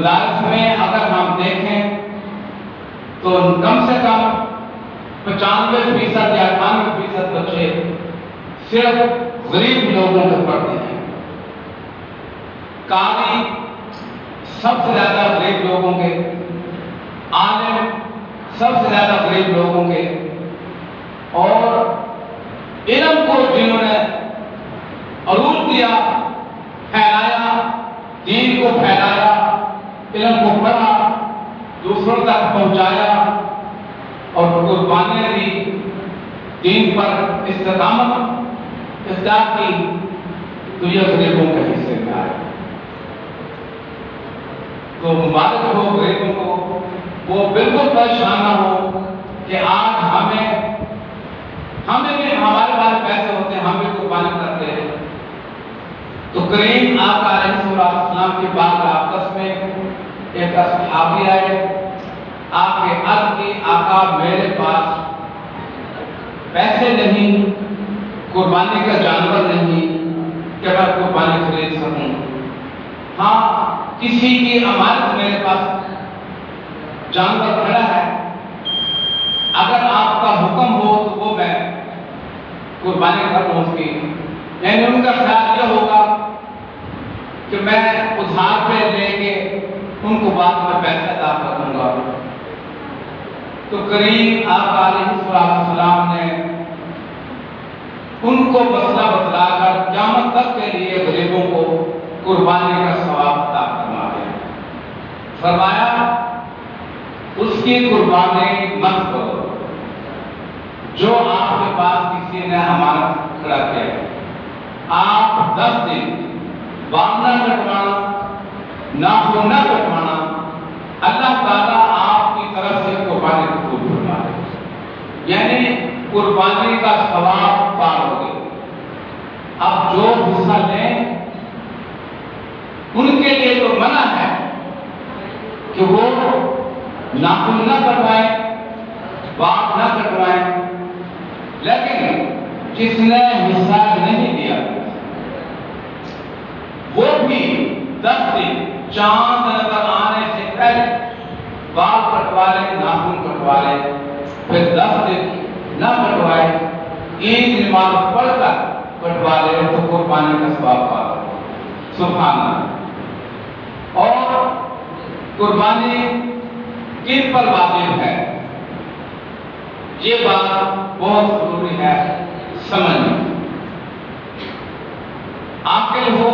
مدارس میں اگر ہم دیکھیں تو کم سے کم 95% یا 98% بچے صرف غریب لوگوں کے پڑھتے ہیں. قاری سب سے زیادہ غریب لوگوں کے، عالم سب سے زیادہ غریب لوگوں کے، اور علم کو جنہوں نے عروج دیا، پھیلایا، دین کو پھیلایا، علم کو پڑھا، دوسروں تک پہنچایا اور قربانیاں دی، دین پر استقامت اختیار کی، تو یہ غریبوں کے حصے میں آئے. تو مبارک ہو غریبوں کو، وہ بالکل پریشان نہ ہو کہ آج ہمیں بھی ہمارے پاس پیسے ہوتے ہیں، ہم بھی قربانی کرتے ہیں. تو کریم آقا علیہ السلام کی بات آپس میں ایک صحابی آئے، آپ کے عرض کی آقا میرے پاس پیسے نہیں، قربانی کا جانور نہیں کہ میں قربانی خرید سکوں. ہاں کسی کی امانت میرے پاس جانور کھڑا ہے، اگر آپ کا حکم ہو تو وہ میں قربانی کروں اس کی. یعنی ان کا خیال یہ ہوگا کہ میں ادھار پہ لے کے ان کو بعد میں پیسے ادا کر دوں گا. تو کریم آقا علیہ السلام نے ان کو مسئلہ بتلا کر قیامت تک کے لیے غریبوں کو قربانی کا ثواب عطا فرما دیا. فرمایا اس کی قربانی مت کرو جو آپ کے پاس کسی نے امانت کھڑا کیا ہے. آپ 10 دن بال نہ کٹوانا، ناخن نہ کٹوانا، اللہ تعالیٰ آپ کی طرف سے قربانی قبول فرما دے. یعنی قربانی کا ثواب پار ہو گئے. اب جو حصہ لیں ان کے لیے تو منع ہے کہ وہ ناخن نہ کٹوائیں، بال نہ کٹوائیں، لیکن جس نے حصہ نہیں دیا وہ بھی 10 دن چاند نظر آنے سے پہلے بال کٹوا لے، ناخن کٹوا لے، پھر 10 دن نہ کٹوائے، عید نماز پڑھ کر کٹوا لے تو قربانی کا ثواب پا لے. سبحان اللہ. اور قربانی کن پر واجب ہے، یہ بات بہت ضروری ہے سمجھنا. عاقل ہو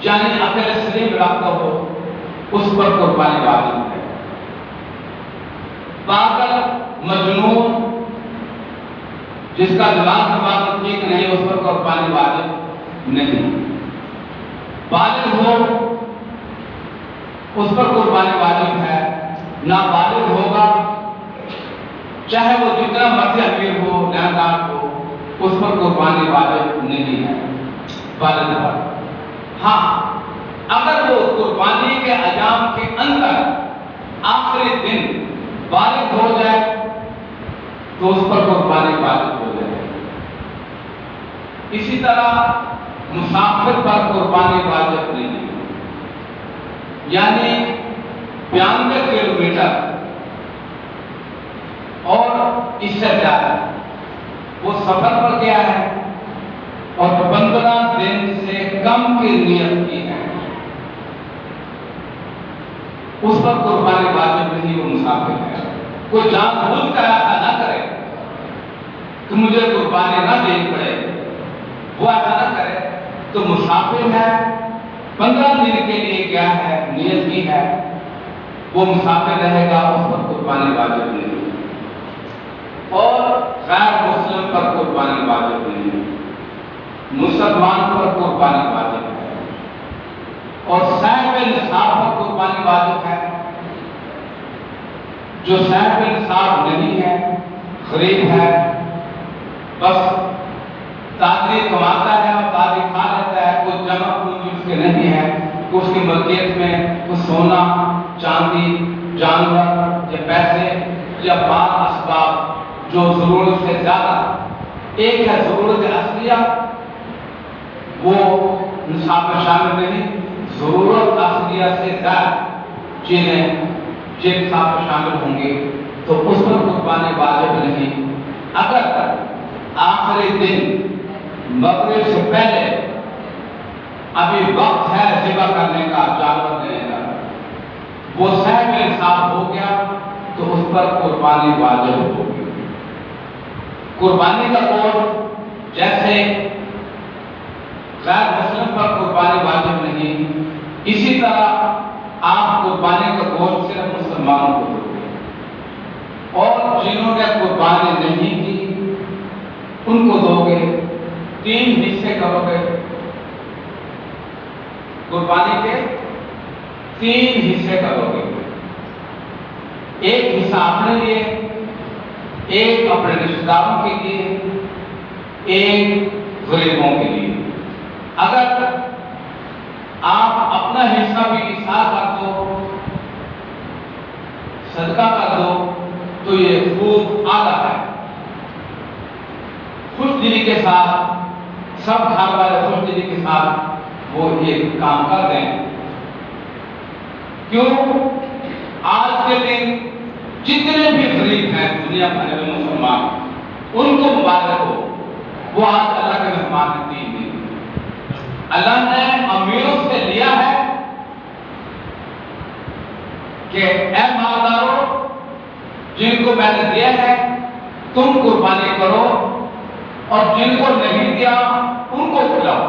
یعنی عقل سلیم رکھتا ہو اس پر قربانی واجب ہے. پاگل مجنون جس کا دماغ ٹھیک نہیں اس پر قربانی واجب نہیں. بالغ ہو اس پر قربانی واجب ہے. نابالغ ہوگا چاہے وہ جتنا مرضی امیر ہو، لیندار ہو، اس پر قربانی واجب نہیں ہے بالغ پر. ہاں اگر وہ قربانی کے ایام کے اندر آخری دن بالغ ہو جائے تو اس پر قربانی واجب ہو جائے. اسی طرح مسافر پر قربانی واجب نہیں ہے. یعنی 92 کلومیٹر اور اس سے زیادہ وہ سفر پر گیا ہے اور 15 دن سے کم کی نیت کی ہے، اس پر قربانی واجب نہیں، وہ مسافر ہے. کوئی جان بوجھ کر ایسا نہ کرے کہ مجھے قربانی نہ دینی پڑے، وہ ایسا نہ کرے. تو مسافر ہے، 15 دن کے لیے گیا ہے، نیت کی ہے، وہ مسافر رہے گا، اس پر قربانی واجب نہیں. اور غیر مسلم پر قربانی واجب نہیں، مسلمان پر قربانی واجب ہے. اور صاحب نصاب پر قربانی واجب ہے. جو صاحب نصاب نہیں ہے، غریب ہے، بس تاجری کماتا ہے اور تاجری کھا لیتا ہے، کوئی جمع پونجی اس کے نہیں ہے، اس کی ملکیت میں کوئی سونا، چاندی، جانور یا پیسے یا بال اسباب جو ضرورت سے زیادہ، ایک ہے ضرورت اصلیہ، وہ نصاب میں شامل نہیں، ضرورت اصلیہ سے زیادہ چیزیں جن ساتھ شامل ہوں گی تو اس پر قربانی واجب نہیں۔ اگر آخری دن مغرب سے پہلے ابھی وقت ہے ذبح کرنے کا، جانور دینے کا، وہ صحیح میں انصاف ہو گیا تو اس پر قربانی واجب ہوگی۔ قربانی کا گوشت جیسے غیر مسلم پر قربانی واجب نہیں، اسی طرح آپ قربانی کا گوشت صرف مسلمانوں کو دو گے، اور جنہوں نے قربانی نہیں کی ان کو دو گے۔ 3 حصے کرو گے، قربانی کے 3 حصے کرو گے، ایک حصہ اپنے لیے، ایک اپنے رشتہ داروں کے لیے، ایک غریبوں کے لیے۔ اگر آپ اپنا حصہ بھی اِسا کر دو، صدقہ کر دو، تو یہ خوب اعلیٰ ہے۔ خوش دلی کے ساتھ سب گھر والے خوش دلی کے ساتھ وہ یہ کام کر دیں۔ کیوں؟ آج کے دن جتنے بھی غریب ہیں دنیا بھر میں مسلمان، ان کو مبارک ہو، وہ آج اللہ کے مہمان ہیں 3 دن۔ اللہ نے امیروں سے لیا ہے کہ اے مالداروں، جن کو میں نے دیا ہے تم قربانی کرو، اور جن کو نہیں دیا ان کو کھلاؤ۔